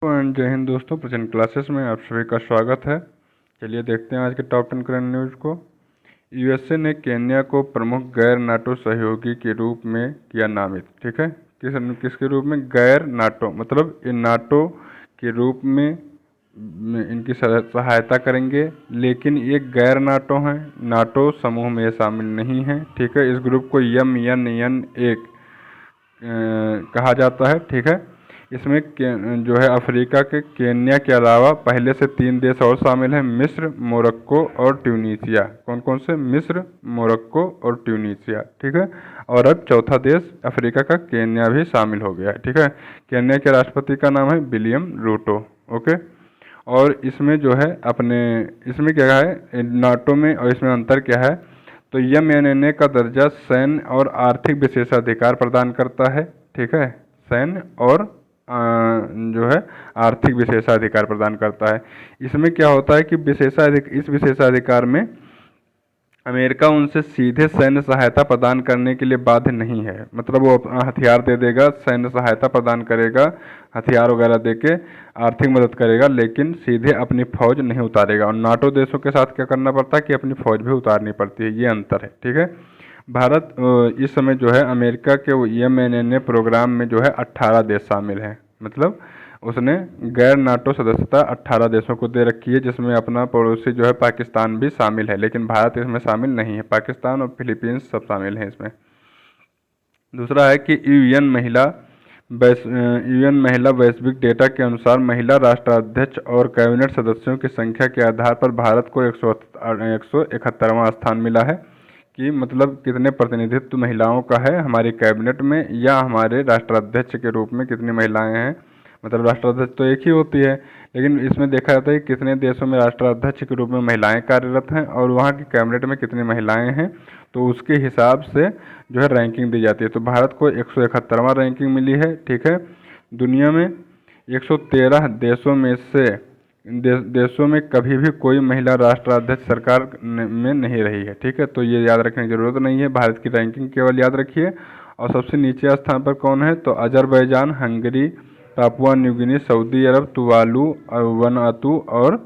जय हिंद दोस्तों, present classes में आप सभी का स्वागत है। चलिए देखते हैं आज के टॉप 10 करंट न्यूज़ को। यूएसए ने केन्या को प्रमुख गैर नाटो सहयोगी के रूप में किया नामित। ठीक है, किसके रूप में? गैर नाटो, मतलब ये नाटो के रूप में इनकी सहायता करेंगे, लेकिन ये गैर नाटो हैं, नाटो समूह में ये शामिल नहीं है। ठीक है, इस ग्रुप को MNN1 कहा जाता है। ठीक है, इसमें जो है अफ्रीका के केन्या के अलावा पहले से 3 देश और शामिल हैं, मिस्र, मोरक्को और ट्यूनीसिया। कौन कौन से? मिस्र, मोरक्को और ट्यूनीसिया। ठीक है, और अब चौथा देश अफ्रीका का केन्या भी शामिल हो गया है। ठीक है, केन्या के राष्ट्रपति का नाम है विलियम रूटो। ओके, और इसमें जो है इसमें क्या है नाटो में, और इसमें अंतर क्या है? तो MNN का दर्जा सैन्य और आर्थिक विशेषाधिकार प्रदान करता है। ठीक है, सैन्य और जो है आर्थिक विशेषाधिकार प्रदान करता है। इसमें क्या होता है कि इस विशेषाधिकार में अमेरिका उनसे सीधे सैन्य सहायता प्रदान करने के लिए बाध्य नहीं है। मतलब वो अपना हथियार दे देगा, सैन्य सहायता प्रदान करेगा, हथियार वगैरह देके आर्थिक मदद करेगा, लेकिन सीधे अपनी फौज नहीं उतारेगा। और नाटो देशों के साथ क्या करना पड़ता है कि अपनी फौज भी उतारनी पड़ती है। ये अंतर है। ठीक है, भारत इस समय जो है अमेरिका के MNN प्रोग्राम में जो है 18 देश शामिल हैं। मतलब उसने गैर नाटो सदस्यता 18 देशों को दे रखी है, जिसमें अपना पड़ोसी जो है पाकिस्तान भी शामिल है, लेकिन भारत इसमें शामिल नहीं है। पाकिस्तान और फिलीपींस सब शामिल हैं इसमें। दूसरा है कि यूएन महिला वैश्विक डेटा के अनुसार महिला राष्ट्राध्यक्ष और कैबिनेट सदस्यों की संख्या के आधार पर भारत को 171वां स्थान मिला है। कि मतलब कितने प्रतिनिधित्व महिलाओं का है हमारी कैबिनेट में, या हमारे राष्ट्राध्यक्ष के रूप में कितनी महिलाएं हैं। मतलब राष्ट्राध्यक्ष तो एक ही होती है, लेकिन इसमें देखा जाता है कि कितने देशों में राष्ट्राध्यक्ष के रूप में महिलाएं कार्यरत हैं और वहाँ की कैबिनेट में कितनी महिलाएं हैं, तो उसके हिसाब से जो है रैंकिंग दी जाती है। तो भारत को 171वां रैंकिंग मिली है। ठीक है, दुनिया में 113 देशों में से देशों में कभी भी कोई महिला राष्ट्राध्यक्ष सरकार में नहीं रही है। ठीक है, तो ये याद रखने की ज़रूरत नहीं है, भारत की रैंकिंग केवल याद रखिए। और सबसे नीचे स्थान पर कौन है? तो Azerbaijan, Hungary, Papua New Guinea, Saudi अरब, तुवालू, वनुअतु और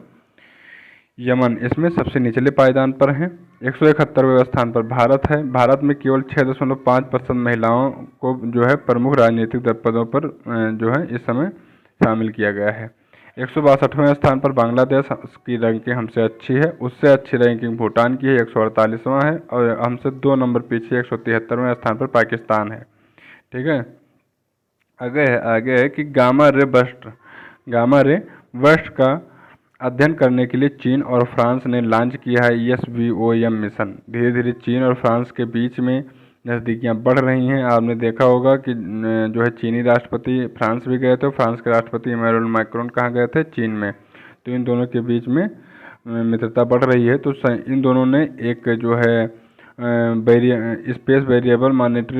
यमन इसमें सबसे निचले पायदान पर हैं। 171वें स्थान पर भारत है। भारत में केवल 6.5% महिलाओं को जो है प्रमुख राजनीतिक पदों पर जो है इस समय शामिल किया गया है। 162वें स्थान पर बांग्लादेश की रैंकिंग हमसे अच्छी है। उससे अच्छी रैंकिंग भूटान की है, 148वां है, और हमसे 2 नंबर पीछे 173वें स्थान पर पाकिस्तान है। ठीक है, आगे है कि गामा रे बस्ट का अध्ययन करने के लिए चीन और फ्रांस ने लॉन्च किया है SBOM मिशन। धीरे धीरे चीन और फ्रांस के बीच में नज़दीकियाँ बढ़ रही हैं। आपने देखा होगा कि जो है चीनी राष्ट्रपति फ्रांस भी गए थे, फ्रांस के राष्ट्रपति इमैनुअल मैक्रोन कहाँ गए थे? चीन में। तो इन दोनों के बीच में मित्रता बढ़ रही है। तो इन दोनों ने एक जो है स्पेस वेरिएबल मॉनिटर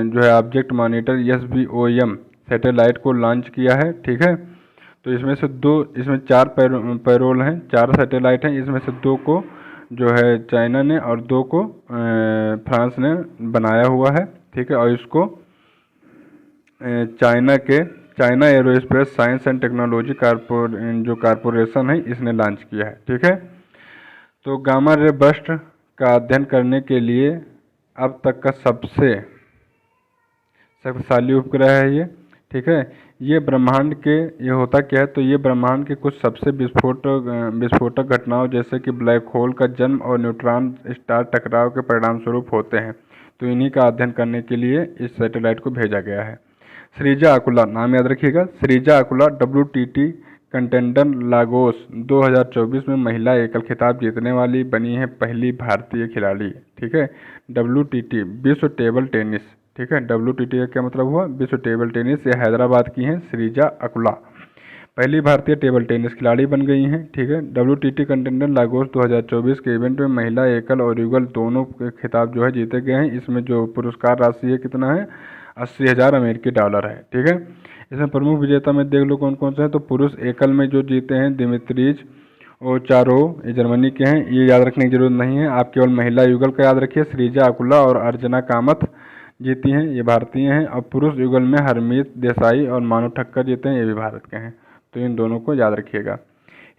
जो है ऑब्जेक्ट मॉनिटर SBOM सैटेलाइट को लॉन्च किया है। ठीक है, तो इसमें 4 पैरोल हैं, 4 सैटेलाइट हैं। इसमें से 2 को जो है चाइना ने और 2 को फ्रांस ने बनाया हुआ है। ठीक है, और इसको China aerospace science and technology corporation है, इसने लॉन्च किया है। ठीक है, तो गामा रे बस्ट का अध्ययन करने के लिए अब तक का सबसे शक्तिशाली उपग्रह है ये। ठीक है, ये होता क्या है? तो ये ब्रह्मांड के कुछ सबसे विस्फोटक घटनाओं जैसे कि ब्लैक होल का जन्म और न्यूट्रॉन स्टार टकराव के परिणाम स्वरूप होते हैं। तो इन्हीं का अध्ययन करने के लिए इस सैटेलाइट को भेजा गया है। श्रीजा अकुला, नाम याद रखिएगा, Sreeja Akula WTT contender Lagos 2024 में महिला एकल खिताब जीतने वाली बनी है पहली भारतीय खिलाड़ी। ठीक है, WTT विश्व टेबल टेनिस। ठीक है, WTT का क्या मतलब हुआ? विश्व टेबल टेनिस। ये हैदराबाद की हैं श्रीजा अकुला, पहली भारतीय टेबल टेनिस खिलाड़ी बन गई हैं। ठीक है, WTT कंटेंडर लागोस 2024 के इवेंट में महिला एकल और युगल दोनों खिताब जो है जीते गए हैं। इसमें जो पुरस्कार राशि है कितना है? 80,000 अमेरिकी डॉलर है। ठीक है, इसमें प्रमुख विजेता में देख लो कौन कौन से हैं। तो पुरुष एकल में जो जीते हैं दिमित्रीज और चारो, ये जर्मनी के हैं, ये याद रखने की जरूरत नहीं है। आप केवल महिला युगल का याद रखिए, श्रीजा अकुला और अर्चना कामत जीती हैं, ये भारतीय हैं। और पुरुष युगल में हरमीत देसाई और मानव ठक्कर जीते हैं, ये भी भारत के हैं। तो इन दोनों को याद रखिएगा।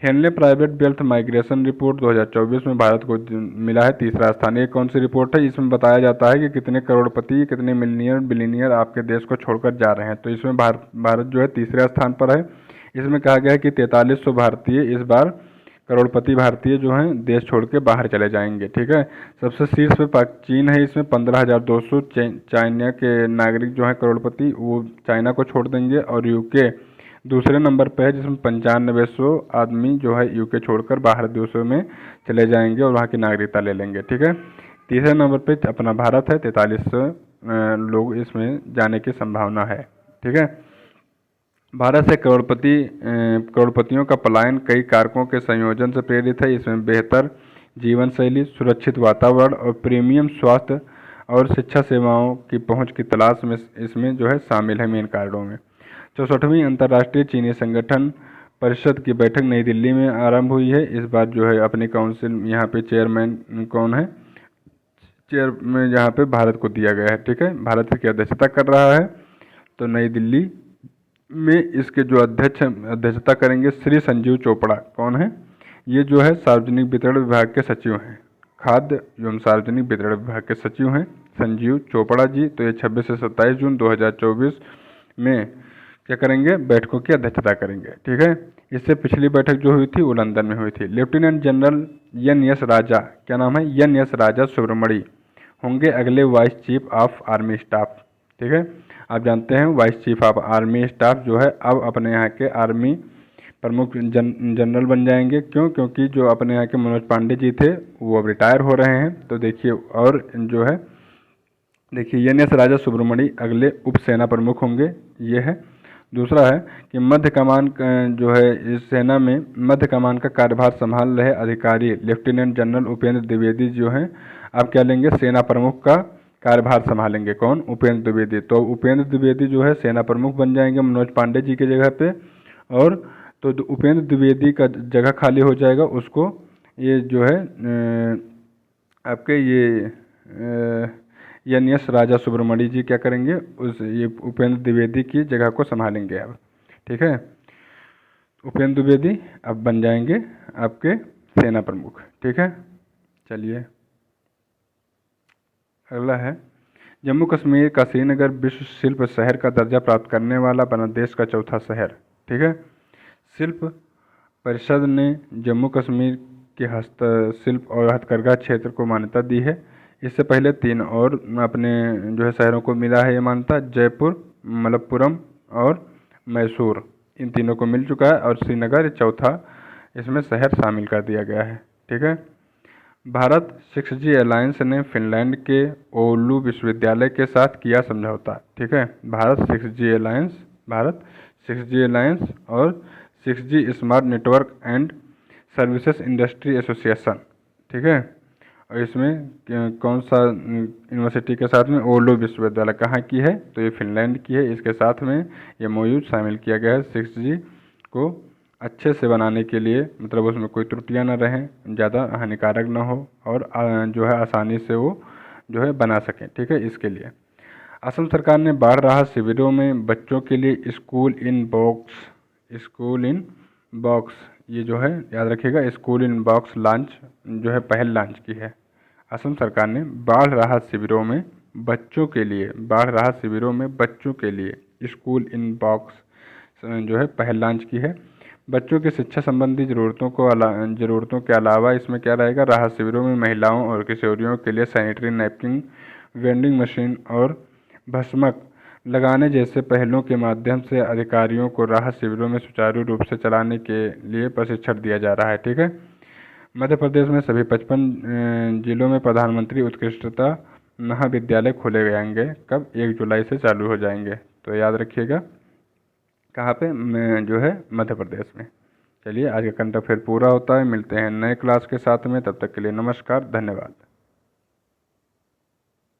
Henley private wealth migration report 2024 में भारत को मिला है तीसरा स्थान। ये कौन सी रिपोर्ट है? इसमें बताया जाता है कि कितने करोड़पति, कितने मिलियनियर, बिलियनियर आपके देश को छोड़कर जा रहे हैं। तो इसमें भारत जो है तीसरे स्थान पर है। इसमें कहा गया है कि 4300 भारतीय इस बार, करोड़पति भारतीय जो हैं देश छोड़ के बाहर चले जाएंगे। ठीक है। सबसे शीर्ष पे चीन है, इसमें 15,200 चाइना के नागरिक जो हैं करोड़पति, वो चाइना को छोड़ देंगे। और यूके दूसरे नंबर पे है, जिसमें 9500 आदमी जो है यूके छोड़कर बाहर देशों में चले जाएंगे और वहाँ की नागरिकता ले लेंगे। ठीक है। तीसरे नंबर पे अपना भारत है, 4300 लोग इसमें जाने की संभावना है। ठीक है। भारत से करोड़पतियों का पलायन कई कारकों के संयोजन से प्रेरित है। इसमें बेहतर जीवन शैली, सुरक्षित वातावरण और प्रीमियम स्वास्थ्य और शिक्षा सेवाओं की पहुंच की तलाश में इसमें जो है शामिल है मेन कारणों में। 64वीं अंतर्राष्ट्रीय चीनी संगठन परिषद की बैठक नई दिल्ली में आरंभ हुई है। इस बार जो है अपनी काउंसिल यहाँ पे चेयरमैन कौन है? चेयर में यहाँ पे भारत को दिया गया है। ठीक है। भारत की अध्यक्षता कर रहा है। तो नई दिल्ली में इसके जो अध्यक्षता करेंगे श्री संजीव चोपड़ा। कौन है? ये जो है सार्वजनिक वितरण विभाग के सचिव हैं, खाद्य एवं सार्वजनिक वितरण विभाग के सचिव हैं संजीव चोपड़ा जी। तो ये 26 से 27 जून 2024 में क्या करेंगे? बैठकों की अध्यक्षता करेंगे। ठीक है। इससे पिछली बैठक जो हुई थी वो लंदन में हुई थी। लेफ्टिनेंट जनरल एन एस राजा, क्या नाम है? एन एस राजा सुब्रमणी होंगे अगले vice chief of army staff. ठीक है। आप जानते हैं vice chief of army staff जो है अब अपने यहाँ के आर्मी प्रमुख जनरल बन जाएंगे। क्यों? क्योंकि जो अपने यहाँ के मनोज पांडे जी थे वो अब रिटायर हो रहे हैं। तो देखिए, और जो है देखिए एन एस राजा सुब्रमणी अगले उप सेना प्रमुख होंगे। ये है। दूसरा है कि मध्य कमान जो है इस सेना में मध्य कमान का कार्यभार संभाल रहे अधिकारी लेफ्टिनेंट जनरल उपेंद्र द्विवेदी जो हैं अब क्या लेंगे? सेना प्रमुख का कार्यभार संभालेंगे। कौन? उपेंद्र द्विवेदी। तो उपेंद्र द्विवेदी जो है सेना प्रमुख बन जाएंगे मनोज पांडे जी की जगह पे। और तो उपेंद्र द्विवेदी का जगह खाली हो जाएगा, उसको ये जो है आपके ये एन एस राजा सुब्रमणी जी क्या करेंगे? ये उपेंद्र द्विवेदी की जगह को संभालेंगे अब। ठीक है। उपेंद्र द्विवेदी अब बन जाएंगे आपके सेना प्रमुख। ठीक है। चलिए अगला है, जम्मू कश्मीर का श्रीनगर विश्व शिल्प शहर का दर्जा प्राप्त करने वाला बना देश का चौथा शहर। ठीक है। शिल्प परिषद ने जम्मू कश्मीर के हस्तशिल्प और हथकरघा क्षेत्र को मान्यता दी है। इससे पहले 3 और अपने जो है शहरों को मिला है ये मान्यता, जयपुर, मलप्पुरम और मैसूर। इन तीनों को मिल चुका है और श्रीनगर चौथा इसमें शहर शामिल कर दिया गया है। ठीक है। भारत 6G अलायंस ने फिनलैंड के ओलू विश्वविद्यालय के साथ किया समझौता। ठीक है। भारत 6G अलायंस और 6G smart network and services industry association. ठीक है। और इसमें कौन सा यूनिवर्सिटी के साथ में? ओलू विश्वविद्यालय। कहाँ की है? तो ये फिनलैंड की है। इसके साथ में ये MOU शामिल किया गया है 6G को अच्छे से बनाने के लिए, मतलब उसमें कोई त्रुटियां न रहें, ज़्यादा हानिकारक ना हो और जो है आसानी से वो जो है बना सकें। ठीक है। इसके लिए असम सरकार ने बाढ़ राहत शिविरों में बच्चों के लिए स्कूल इन बॉक्स ये जो है याद रखिएगा, स्कूल इन बॉक्स लॉन्च जो है पहल लॉन्च की है। असम सरकार ने बाढ़ राहत शिविरों में बच्चों के लिए स्कूल इन बॉक्स जो है पहल लॉन्च की है। बच्चों की शिक्षा संबंधी ज़रूरतों के अलावा इसमें क्या रहेगा? राहत शिविरों में महिलाओं और किशोरियों के लिए सैनिटरी नैपकिन, वेंडिंग मशीन और भस्मक लगाने जैसे पहलों के माध्यम से अधिकारियों को राहत शिविरों में सुचारू रूप से चलाने के लिए प्रशिक्षण दिया जा रहा है। ठीक है। मध्य प्रदेश में सभी 55 जिलों में प्रधानमंत्री उत्कृष्टता महाविद्यालय खोले जाएंगे। कब? 1 जुलाई से चालू हो जाएंगे। तो याद रखिएगा कहाँ पे? जो है मध्य प्रदेश में। चलिए आज का कंटेंट फिर पूरा होता है, मिलते हैं नए क्लास के साथ में, तब तक के लिए नमस्कार, धन्यवाद।